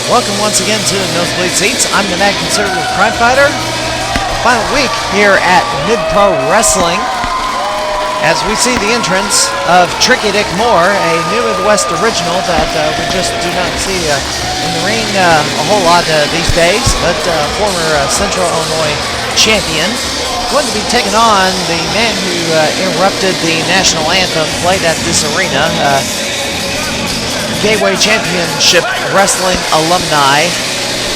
Welcome once again to the Nosebleed Seats. I'm the mad conservative crime fighter. Final week here at Mid-Pro Wrestling as we see the entrance of Tricky Dick Moore, a New Midwest original that we just do not see in the ring a whole lot these days, but former Central Illinois champion. Going to be taking on the man who interrupted the national anthem played at this arena. Gateway Championship Wrestling alumni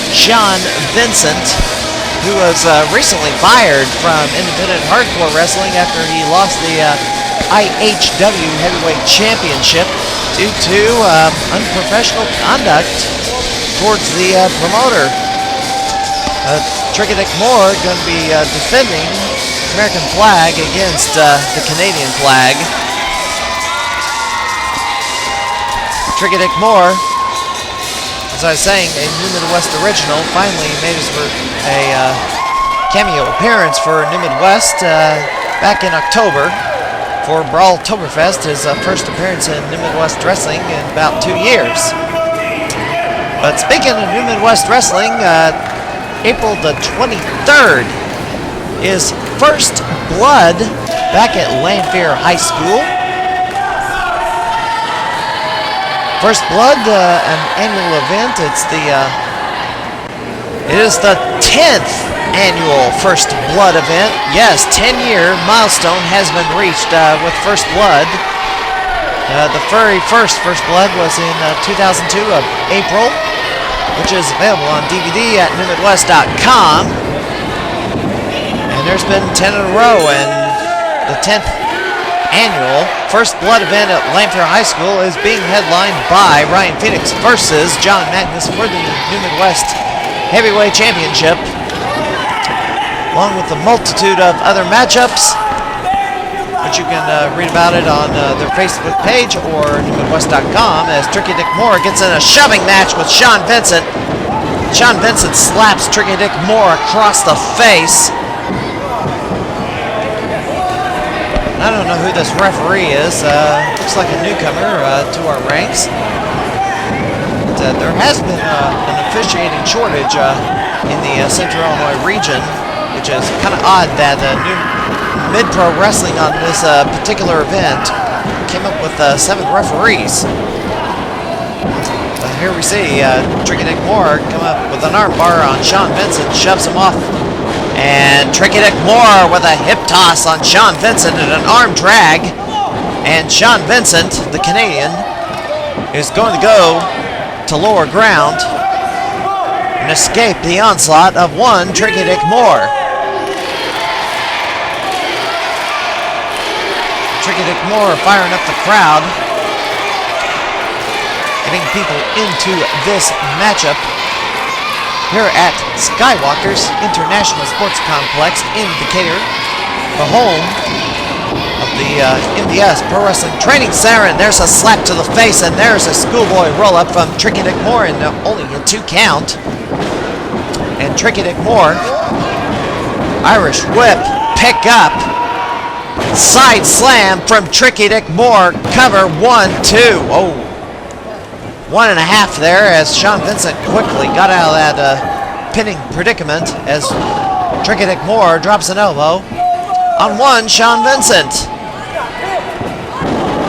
Sean Vincent, who was recently fired from Independent Hardcore Wrestling after he lost the IHW Heavyweight Championship due to unprofessional conduct towards the promoter. Tricky Dick Moore going to be defending American flag against the Canadian flag. Tricky Dick Moore, as I was saying, a New Midwest original, finally made his a cameo appearance for New Midwest back in October for Brawltoberfest, his first appearance in New Midwest Wrestling in about 2 years. But speaking of New Midwest Wrestling, April the 23rd is First Blood back at Lanphier High School. First Blood, an annual event. It is the 10th annual First Blood event. Yes, 10-year milestone has been reached with First Blood. The very first First Blood was in 2002 of April, which is available on DVD at newmidwest.com. And there's been 10 in a row, and the 10th annual First Blood event at Lanphier High School is being headlined by Ryan Phoenix versus John Magnus for the New Midwest Heavyweight Championship, along with a multitude of other matchups, which you can read about it on their Facebook page or newmidwest.com, as Tricky Dick Moore gets in a shoving match with Sean Vincent. Sean Vincent slaps Tricky Dick Moore across the face. I don't know who this referee is. Looks like a newcomer to our ranks. But, there has been an officiating shortage in the Central Illinois region, which is kind of odd that New Mid-Pro Wrestling on this particular event came up with 7 referees. Here we see Tricky Dick Moore come up with an armbar on Sean Vincent, shoves him off. And Tricky Dick Moore with a hip toss on Sean Vincent and an arm drag. And Sean Vincent, the Canadian, is going to go to lower ground and escape the onslaught of one Tricky Dick Moore. Tricky Dick Moore firing up the crowd, getting people into this matchup. here at Skywalker's International Sports Complex in Decatur, the home of the MDS Pro Wrestling Training Center. And there's a slap to the face, and there's a schoolboy roll-up from Tricky Dick Moore, and only a 2 count. And Tricky Dick Moore, Irish whip, pick up, side slam from Tricky Dick Moore, cover 1-2. Oh, 1.5 there as Sean Vincent quickly got out of that pinning predicament as Tricky Dick Moore drops an elbow on one Sean Vincent.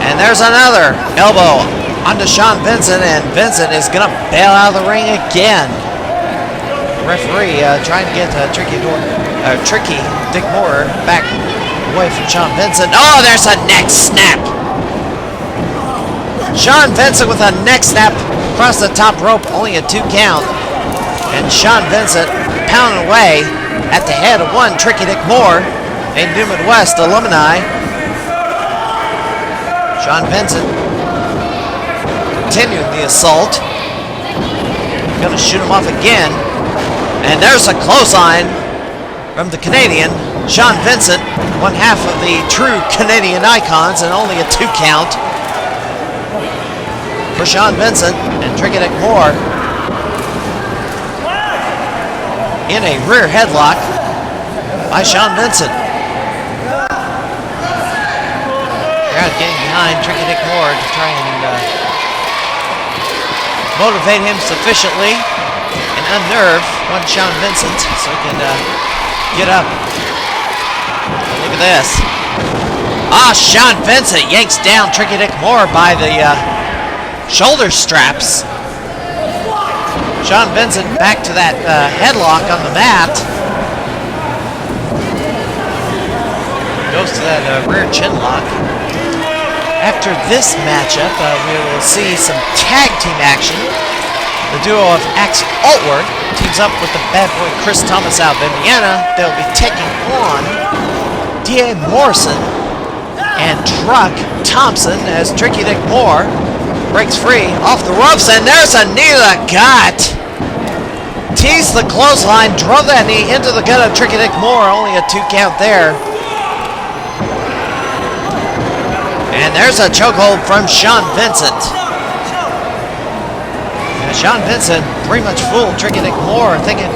And there's another elbow onto Sean Vincent, and Vincent is going to bail out of the ring again. The referee trying to get Tricky Dick Moore back away from Sean Vincent. Oh, there's a neck snap. Sean Vincent with a neck snap across the top rope, only a 2 count. And Sean Vincent pounding away at the head of one Tricky Dick Moore, a New Midwest alumni. Sean Vincent continuing the assault. Gonna shoot him off again. And there's a clothesline from the Canadian, Sean Vincent, one half of the true Canadian icons, and only a 2 count for Sean Vincent. And Tricky Dick Moore in a rear headlock by Sean Vincent. Crowd getting behind Tricky Dick Moore to try and motivate him sufficiently and unnerve one Sean Vincent so he can get up. Look at this. Sean Vincent yanks down Tricky Dick Moore by the shoulder straps. Sean Vincent back to that headlock on the mat. Goes to that rear chin lock. After this matchup, we will see some tag team action. The duo of Ax Allwardt teams up with the bad boy Chris Thomas out of Indiana. They'll be taking on D.A. Morrison and Truk Thompson as Tricky Dick Moore breaks free off the ropes, and there's a knee to the gut. Teased the clothesline, drove that knee into the gut of Tricky Dick Moore, only a 2 count there. And there's a chokehold from Sean Vincent. And Sean Vincent pretty much fooled Tricky Dick Moore, making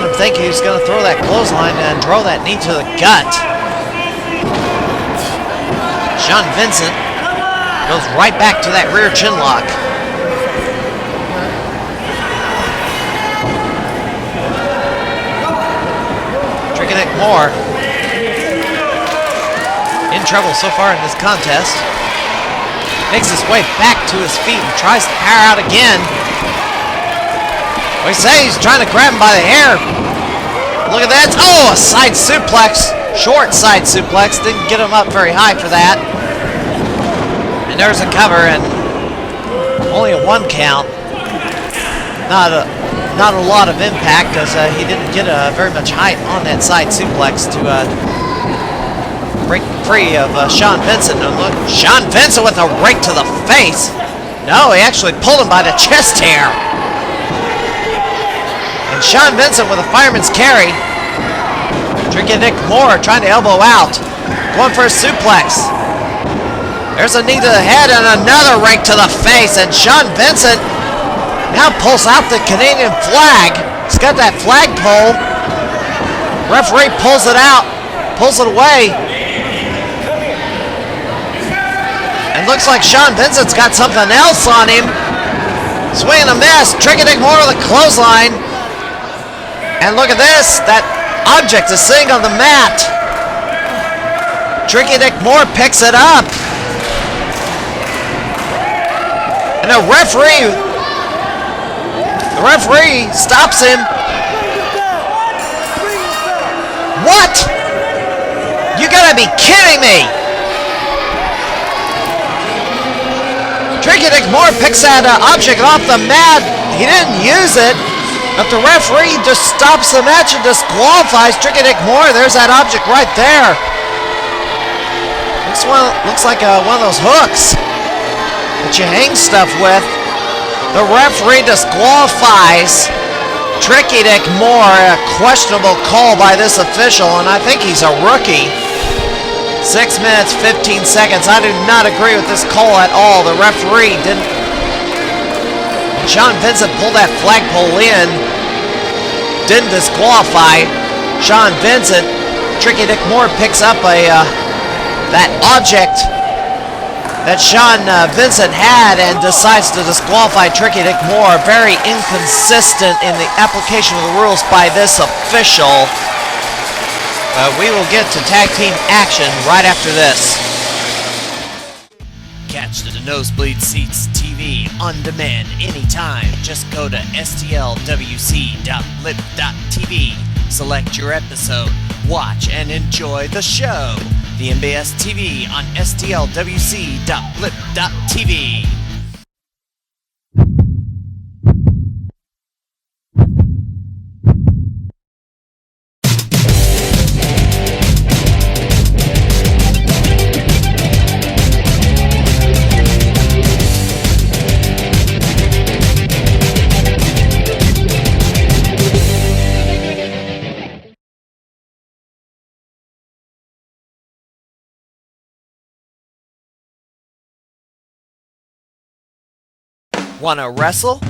him think he was going to throw that clothesline and drove that knee to the gut. Sean Vincent goes right back to that rear chin lock. Tricky Dick Moore in trouble so far in this contest. Makes his way back to his feet and tries to power out again. We say he's trying to grab him by the hair. Look at that. Oh, a side suplex. Short side suplex. Didn't get him up very high for that. And there's a cover, and only a 1 count. Not a lot of impact, as he didn't get very much height on that side suplex to break free of Sean Vincent. And look, Sean Vincent with a rake to the face. No, he actually pulled him by the chest hair. And Sean Vincent with a fireman's carry. Tricky Dick Moore trying to elbow out. Going for a suplex. There's a knee to the head and another rake to the face. And Sean Vincent now pulls out the Canadian flag. He's got that flagpole. Referee pulls it out. Pulls it away. And looks like Sean Vincent's got something else on him. Swing and a miss. Tricky Dick Moore with a clothesline. And look at this. That object is sitting on the mat. Tricky Dick Moore picks it up. And the referee stops him. What? You gotta be kidding me. Tricky Dick Moore picks that object off the mat. He didn't use it, but the referee just stops the match and disqualifies Tricky Dick Moore. There's that object right there. Looks like one of those hooks that you hang stuff with. The referee disqualifies Tricky Dick Moore, a questionable call by this official, and I think he's a rookie. 6 minutes, 15 seconds. I do not agree with this call at all. The referee didn't. Sean Vincent pulled that flagpole in. Didn't disqualify Sean Vincent. Tricky Dick Moore picks up that object that Sean Vincent had and decides to disqualify Tricky Dick Moore. Very inconsistent in the application of the rules by this official. We will get to tag team action right after this. Catch the Nosebleed Seats TV on demand anytime. Just go to stlwc.blip.tv. Select your episode, watch, and enjoy the show. The MBS TV on stlwc.blip.tv. Want to wrestle?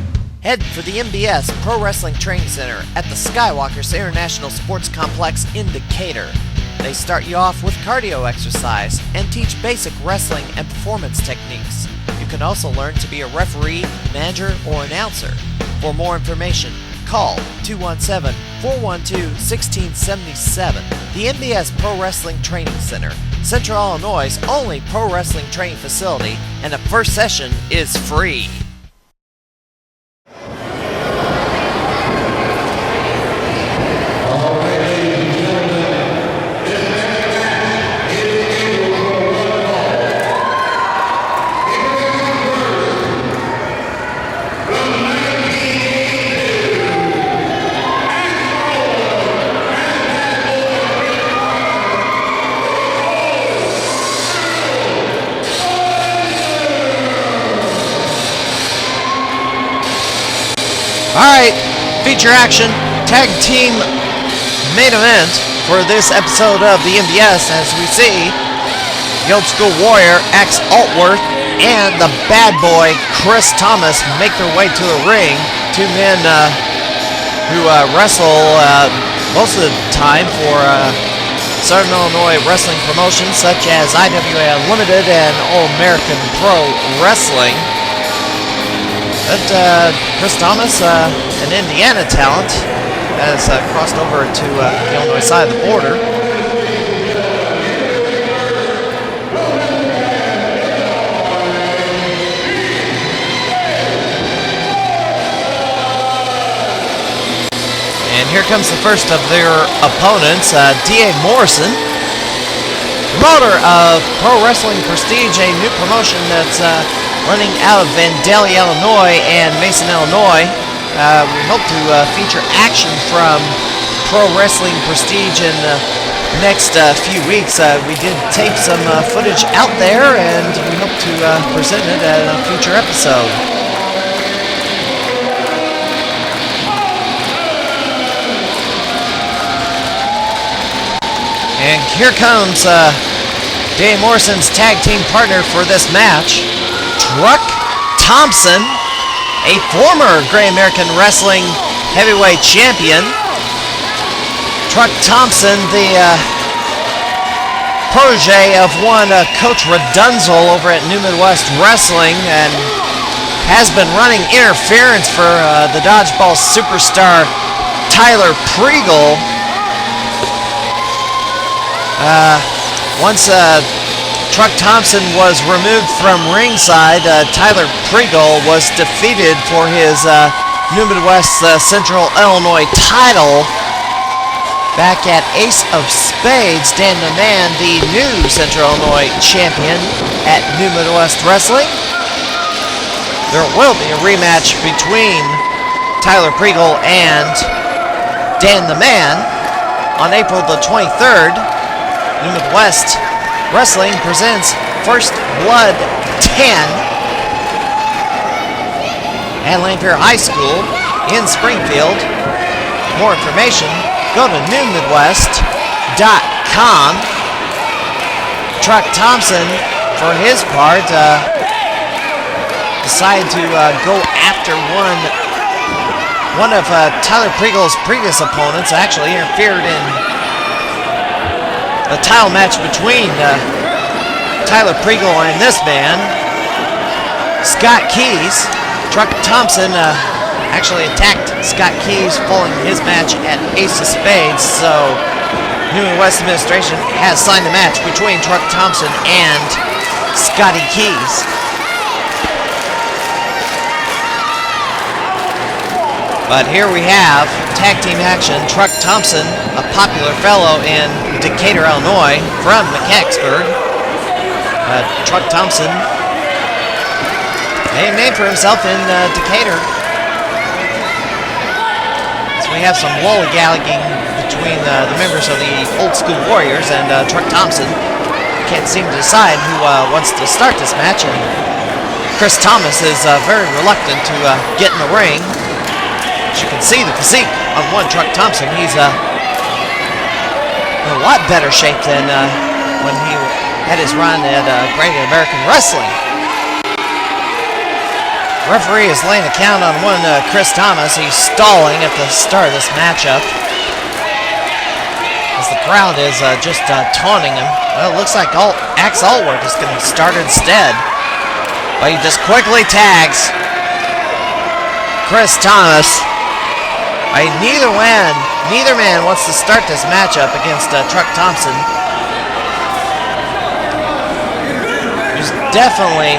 Head for the MBS Pro Wrestling Training Center at the Skywalkers International Sports Complex in Decatur. They start you off with cardio exercise and teach basic wrestling and performance techniques. You can also learn to be a referee, manager, or announcer. For more information, call 217-412-1677. The MBS Pro Wrestling Training Center, Central Illinois' only pro wrestling training facility, and the first session is free. Alright, feature action, tag team main event for this episode of the MBS. As we see, the Old School Warrior, Ax Allwardt, and the Bad Boy, Chris Thomas, make their way to the ring. Two men who wrestle most of the time for Southern Illinois wrestling promotions such as IWA Unlimited and All-American Pro Wrestling. But Chris Thomas, an Indiana talent, has crossed over to the Illinois side of the border. And here comes the first of their opponents, D.A. Morrison, promoter of Pro Wrestling Prestige, a new promotion that's running out of Vandalia, Illinois and Mason, Illinois. We hope to feature action from Pro Wrestling Prestige in the next few weeks. We did tape some footage out there, and we hope to present it at a future episode. And here comes Dave Morrison's tag team partner for this match, Truk Thompson, a former Great American Wrestling heavyweight champion. Truk Thompson, the protege of one Coach Redunzel over at New Midwest Wrestling, and has been running interference for the dodgeball superstar Tyler Pregel. Once Truk Thompson was removed from ringside, Tyler Pregel was defeated for his New Midwest Central Illinois title back at Ace of Spades. Dan the Man, the new Central Illinois champion at New Midwest Wrestling. There will be a rematch between Tyler Pregel and Dan the Man on April the 23rd. New Midwest Wrestling presents First Blood 10 at Lanphier High School in Springfield. more information, go to newmidwest.com. Truk Thompson, for his part, decided to go after one of Tyler Priegel's previous opponents. Actually interfered in a title match between Tyler Priegel and this man, Scott Keys. Truk Thompson actually attacked Scott Keys following his match at Ace of Spades, so New West administration has signed a match between Truk Thompson and Scotty Keys. But here we have tag team action. Truk Thompson, a popular fellow in Decatur, Illinois, from Mechanicsburg. Truk Thompson made a name for himself in Decatur. So we have some lollygagging between the members of the Old School Warriors and Truk Thompson. Can't seem to decide who wants to start this match, and Chris Thomas is very reluctant to get in the ring. As you can see the physique on one Truk Thompson. He's in a lot better shape than when he had his run at Great American Wrestling. Referee is laying a count on one Chris Thomas. He's stalling at the start of this matchup, as the crowd is just taunting him. Well, it looks like Ax Allwardt is going to start instead. But he just quickly tags Chris Thomas. Neither man wants to start this matchup against Truk Thompson. He's definitely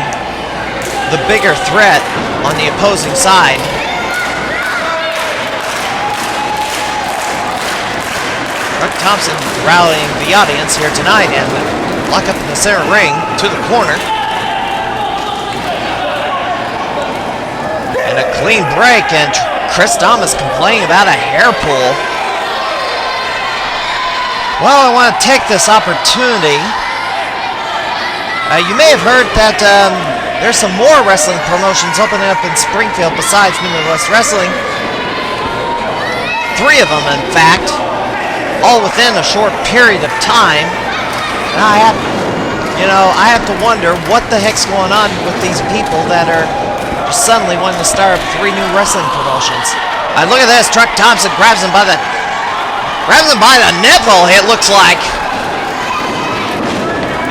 the bigger threat on the opposing side. Truk Thompson rallying the audience here tonight and lock up in the center ring to the corner. And a clean break, and Chris Thomas complaining about a hair pull. Well, I want to take this opportunity. You may have heard that there's some more wrestling promotions opening up in Springfield besides Midwest Wrestling. 3 of them, in fact, all within a short period of time. And I have to wonder what the heck's going on with these people that are suddenly wanting to start up 3 new wrestling promotions. Look at this. Truk Thompson grabs him by the nipple, it looks like.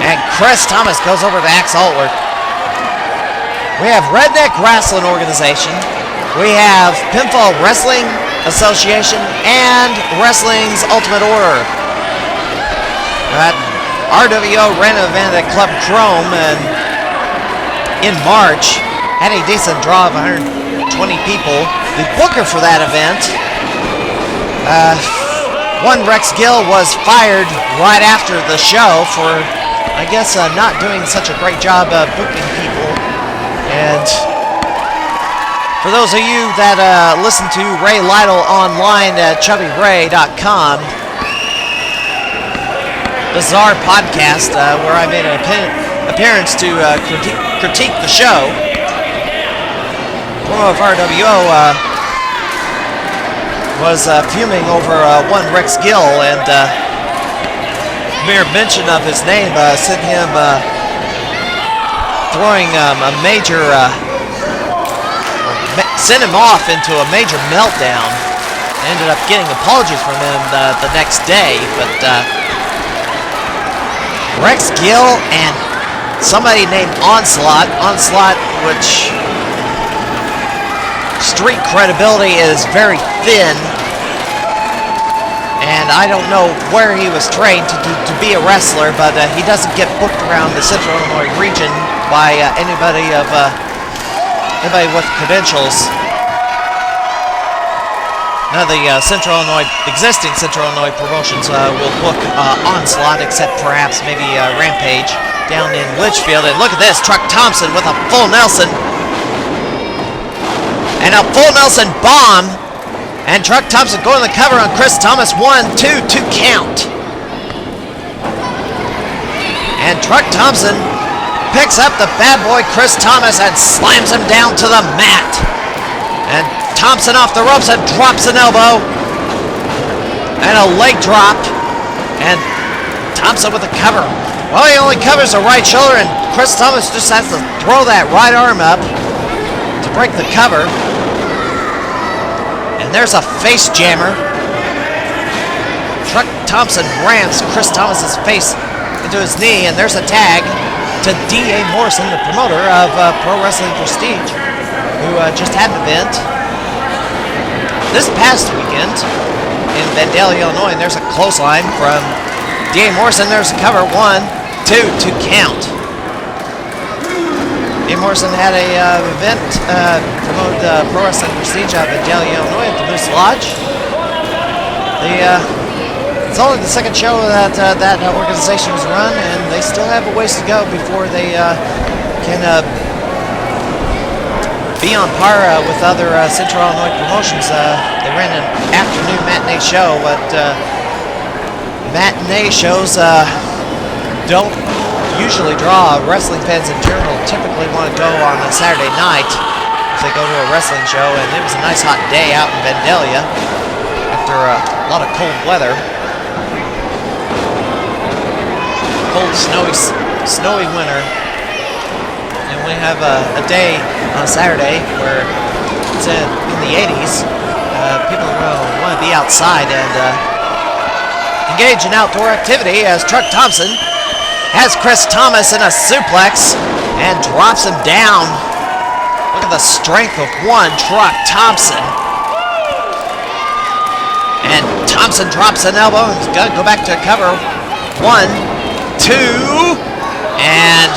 And Chris Thomas goes over to Ax Allwardt. We have Redneck Wrestling Organization. We have Pinfall Wrestling Association and Wrestling's Ultimate Order. RWO ran an event at Club Chrome and in March. Had a decent draw of 120 people. The booker for that event, one Rex Gill, was fired right after the show for, I guess, not doing such a great job of booking people. And for those of you that listen to Ray Lytle online at chubbyray.com, this is our podcast where I made an appearance to critique the show. Of RWO was fuming over one Rex Gill, and mere mention of his name sent him sent him off into a major meltdown. Ended up getting apologies from him the next day, but Rex Gill and somebody named Onslaught, which street credibility is very thin, and I don't know where he was trained to be a wrestler, but he doesn't get booked around the Central Illinois region by anybody with credentials. None of the existing Central Illinois promotions will book Onslaught, except perhaps maybe Rampage down in Litchfield. And look at this, Truk Thompson with a full Nelson. And a full Nelson bomb. And Truk Thompson going to the cover on Chris Thomas. 1, 2 count. And Truk Thompson picks up the bad boy Chris Thomas and slams him down to the mat. And Thompson off the ropes and drops an elbow. And a leg drop. And Thompson with the cover. Well, he only covers the right shoulder, and Chris Thomas just has to throw that right arm up to break the cover. And there's a face jammer. Truk Thompson rams Chris Thomas's face into his knee, and there's a tag to D.A. Morrison, the promoter of Pro Wrestling Prestige, who just had an event this past weekend in Vandalia, Illinois, and there's a clothesline from D.A. Morrison. There's a cover, 1, 2 count. D.A. Morrison had a event promoted Pro Wrestling Prestige out of Vandalia, Illinois at the Moose Lodge. It's only the second show that that organization was run, and they still have a ways to go before they can be on par with other Central Illinois promotions. They ran an afternoon matinee show, but matinee shows don't usually draw wrestling fans in general. Typically want to go on a Saturday night if they go to a wrestling show, and it was a nice hot day out in Vandalia after a lot of cold weather. Cold, snowy winter, and we have a day on Saturday where it's in the 80s. People are going to want to be outside and engage in outdoor activity, as Truk Thompson has Chris Thomas in a suplex and drops him down. Look at the strength of one Truk Thompson. And Thompson drops an elbow and he's got to go back to cover. 1, 2, and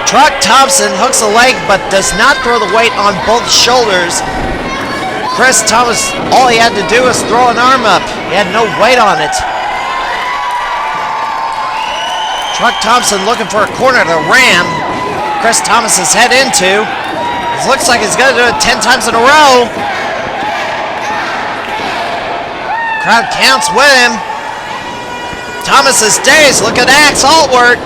Truk Thompson hooks a leg but does not throw the weight on both shoulders. Chris Thomas, all he had to do was throw an arm up. He had no weight on it. Truk Thompson looking for a corner to ram Chris Thomas's head into. It looks like he's going to do it 10 times in a row. Crowd counts with him. Thomas is dazed. Look at Ax Allwardt.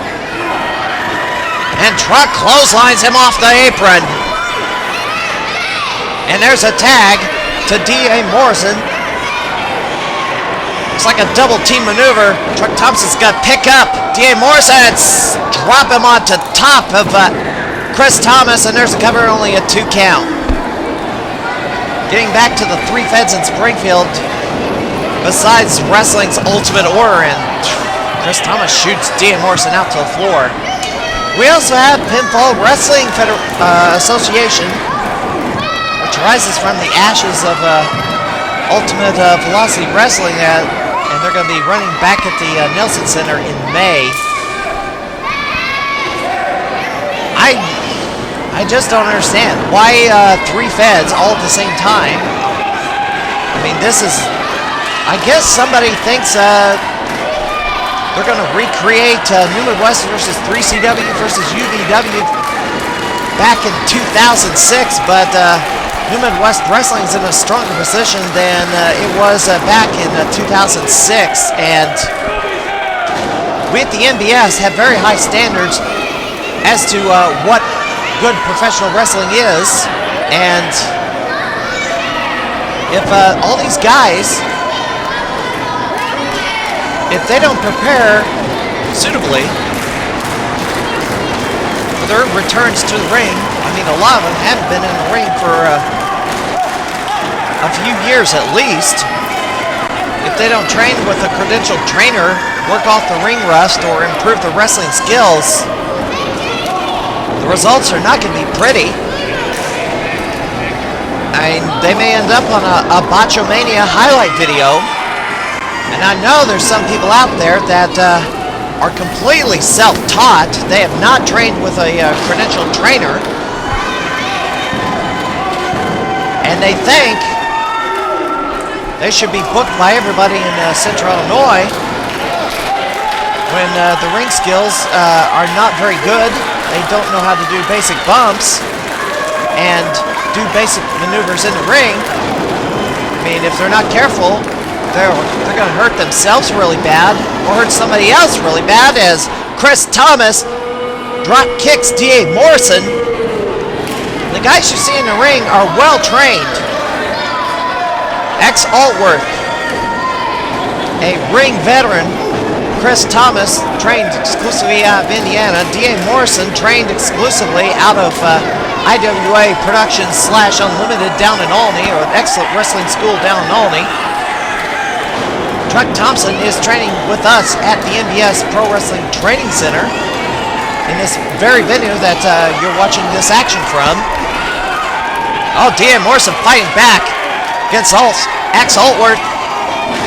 And Truk clotheslines him off the apron. And there's a tag to D.A. Morrison. Looks like a double team maneuver. Truk Thompson's got to pick up D.A. Morrison and drop him onto top of Chris Thomas. And there's a cover, only a 2 count. Getting back to the 3 feds in Springfield. Besides wrestling's Ultimate Order, and Chris Thomas shoots D.A. Morrison out to the floor. We also have Pinfall Wrestling Association, which rises from the ashes of Ultimate Velocity Wrestling, and they're going to be running back at the Nelson Center in May. I just don't understand why 3 feds all at the same time. I mean, this is... I guess somebody thinks they're going to recreate New Midwest versus 3CW versus UVW back in 2006, but New Midwest Wrestling is in a stronger position than it was back in 2006, and we at the NBS have very high standards as to what good professional wrestling is, and if all these guys, if they don't prepare suitably for their returns to the ring, I mean, a lot of them haven't been in the ring for a few years at least. If they don't train with a credentialed trainer, work off the ring rust, or improve their wrestling skills, the results are not going to be pretty. I mean, they may end up on a Botchamania highlight video. And I know there's some people out there that are completely self-taught. They have not trained with a credentialed trainer. And they think they should be booked by everybody in Central Illinois when the ring skills are not very good. They don't know how to do basic bumps and do basic maneuvers in the ring. I mean, if they're not careful, they're going to hurt themselves really bad, or hurt somebody else really bad, as Chris Thomas drop kicks D.A. Morrison. The guys you see in the ring are well trained. Ax Allwardt a ring veteran, Chris Thomas, trained exclusively out of Indiana. D.A. Morrison, trained exclusively out of IWA Productions / Unlimited down in Albany, or an excellent wrestling school down in Albany. Truk Thompson is training with us at the MBS Pro Wrestling Training Center in this very venue that you're watching this action from. Oh, D.A. Morrison fighting back against Ax Allwardt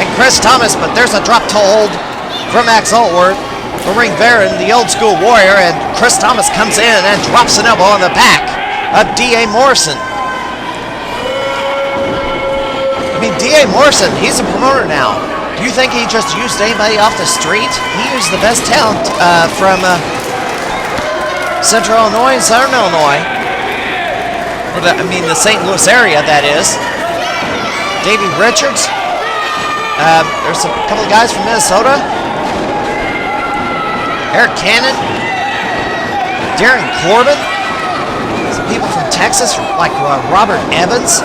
and Chris Thomas, but there's a drop toe hold from Ax Allwardt, the ring veteran, the old school warrior, and Chris Thomas comes in and drops an elbow on the back of D.A. Morrison. I mean, D.A. Morrison, he's a promoter now. Do you think he just used anybody off the street? He used the best talent from Central Illinois and Southern Illinois. Or the St. Louis area, that is. Davey Richards. There's a couple of guys from Minnesota. Eric Cannon. Darren Corbin. Some people from Texas, like Robert Evans.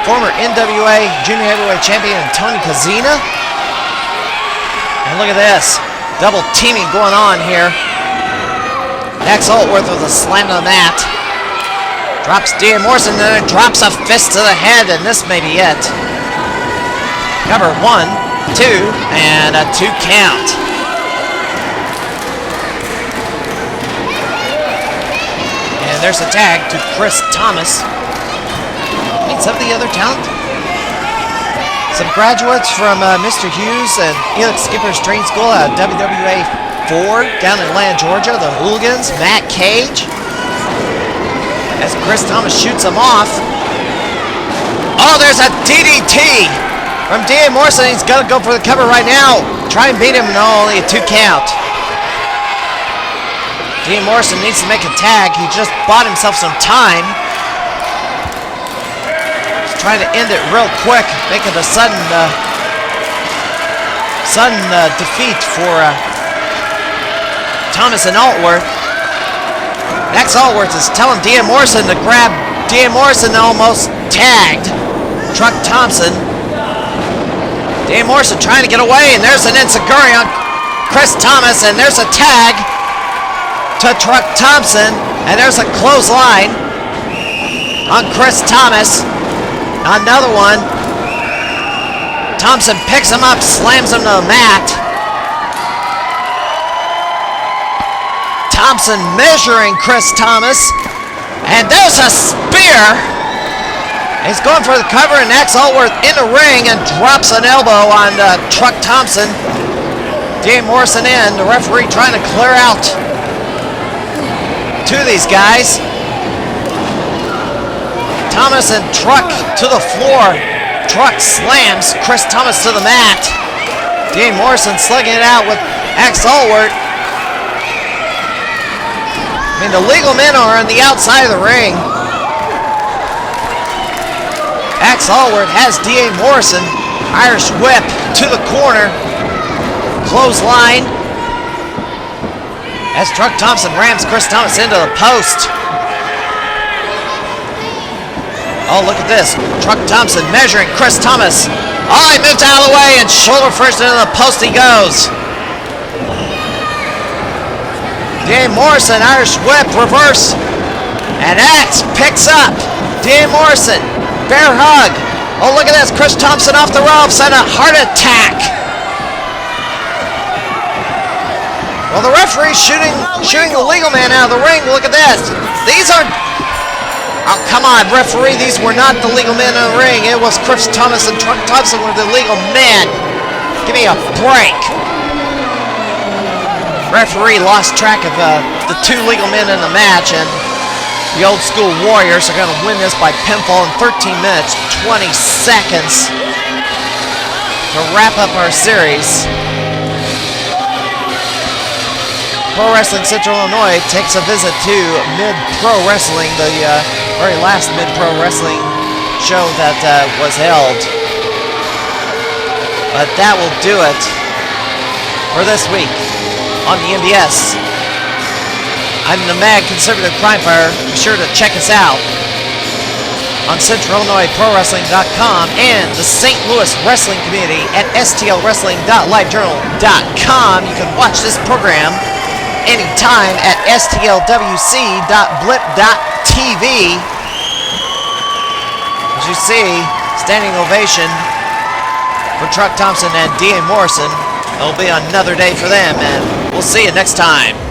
Former NWA Junior Heavyweight Champion Tony Kozina. And look at this. Double teaming going on here. Ax Allwardt with a slam on that. Drops D.A. Morrison, and then drops a fist to the head, and this may be it. Cover 1, 2, and a 2 count. And there's a tag to Chris Thomas. Meet some of the other talent. Some graduates from Mr. Hughes and Felix Skipper's training school at WWA 4 down in Atlanta, Georgia. The Hooligans, Matt Cage. As Chris Thomas shoots him off. Oh, there's a DDT from D.A. Morrison. He's got to go for the cover right now. Try and beat him. No, only a 2 count. D.A. Morrison needs to make a tag. He just bought himself some time. He's trying to end it real quick, making a sudden defeat for Thomas and Allwardt. Ax Allwardt is telling D.A. Morrison to grab. D.A. Morrison almost tagged Truk Thompson. D.A. Morrison trying to get away, and there's an enziguri on Chris Thomas, and there's a tag to Truk Thompson, and there's a clothesline on Chris Thomas. Another one. Thompson picks him up, slams him to the mat. Thompson measuring Chris Thomas, and there's a spear. He's going for the cover, and Ax Allwardt in the ring and drops an elbow on Truk Thompson. D.A. Morrison in, the referee trying to clear out two of these guys. Thomas and Truk to the floor. Truk slams Chris Thomas to the mat. D.A. Morrison slugging it out with Ax Allwardt. I mean, the legal men are on the outside of the ring. Ax Allwardt has D.A. Morrison. Irish whip to the corner. Clothesline. As Truk Thompson rams Chris Thomas into the post. Oh, look at this. Truk Thompson measuring Chris Thomas. Oh, he moves out of the way, and shoulder first into the post he goes. D.A. Morrison, Irish whip, reverse. And Ax picks up D.A. Morrison. Bear hug. Oh, look at this. Chris Thompson off the ropes and a heart attack. Well, the referee's shooting the legal man out of the ring. Look at this. These are... Oh, come on, referee. These were not the legal men in the ring. It was Chris Thomas and Truk Thompson were the legal men. Give me a break. Referee lost track of the two legal men in the match, and the old school Warriors are going to win this by pinfall in 13 minutes, 20 seconds to wrap up our series. Pro Wrestling Central Illinois takes a visit to Mid-Pro Wrestling, the very last Mid-Pro Wrestling show that was held. But that will do it for this week on the MBS. I'm the Mad Conservative Crime Fighter. Be sure to check us out on CentralIllinoisProWrestling.com and the St. Louis Wrestling Community at stlwrestling.livejournal.com. You can watch this program anytime at stlwc.blip.tv. As you see, standing ovation for Truk Thompson and D.A. Morrison. It'll be another day for them, and we'll see you next time.